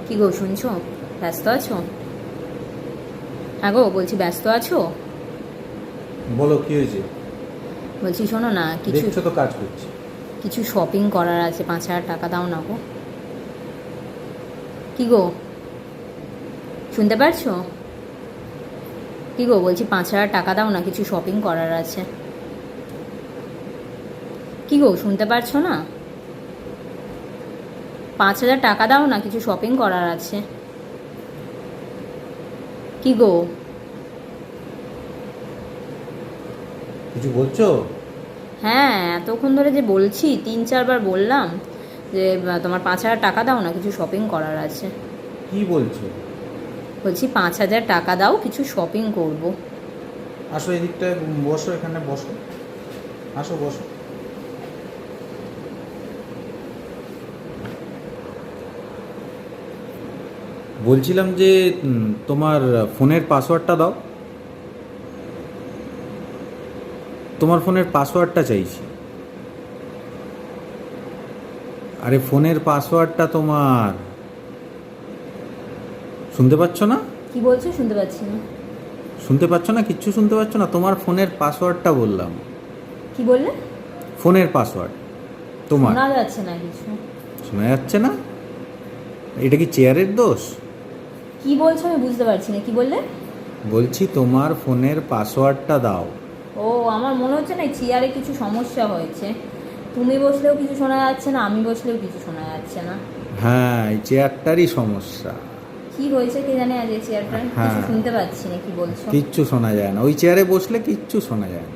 কি গো শুনছো? ব্যস্ত আছো? হ্যাঁ গো, বলছি ব্যস্ত আছো? বলো কি হয়েছে? বলছি শোনো না, কিছু দেখছো তো কাজ করছি। কিছু শপিং করার আছে, 5,000 টাকা দাও না গো। কি গো, শুনতে পারছো? কি গো, বলছি 5,000 টাকা দাও না, কিছু শপিং করার আছে। কি গো, শুনতে পারছো না? 5,000 টাকা দাও না, কিছু শপিং করার আছে। কি গো? কিছু বলছো? হ্যাঁ, এতক্ষণ ধরে যে বলছি, 3-4বার বললাম যে তোমার 5,000 টাকা দাও না, কিছু শপিং করার আছে। কি বলছো? বলছি 5,000 টাকা দাও, কিছু শপিং করব। আসো এদিকটায় বসো, এখানে বসো, আসো বসো। বলছিলাম যে তোমার ফোনের পাসওয়ার্ডটা দাও। তোমার ফোনের পাসওয়ার্ডটা চাইছি। আরে ফোনের পাসওয়ার্ডটা তোমার, শুনতে পাচ্ছ না? কি বলছো? শুনতে পাচ্ছি না। শুনতে পাচ্ছ না? কিচ্ছু শুনতে পাচ্ছ না? তোমার ফোনের পাসওয়ার্ডটা বললাম। কি বললে? ফোনের পাসওয়ার্ড তোমার। শোনা যাচ্ছে না কিছু। শোনা যাচ্ছে না? এটা কি চেয়ারের দোষ? কি বলছো আমি বুঝতে পারছি না, কি বললে? বলছি তোমার ফোনের পাসওয়ার্ডটা দাও। ও, আমার মনে হচ্ছে না এই চেয়ারে কিছু সমস্যা হয়েছে। তুমি বসলেও কিছু শোনা যাচ্ছে না, আমি বসলেও কিছু শোনা যাচ্ছে না। হ্যাঁ, এই চেয়ারটারই সমস্যা। কি হয়েছে কে জানে আজ এই চেয়ারটার, কিছু হ্যাঁ, শুনতে পাচ্ছি না, কি বলছো? কিচ্ছু শোনা যায় না, ওই চেয়ারে বসলে কিচ্ছু শোনা যায় না।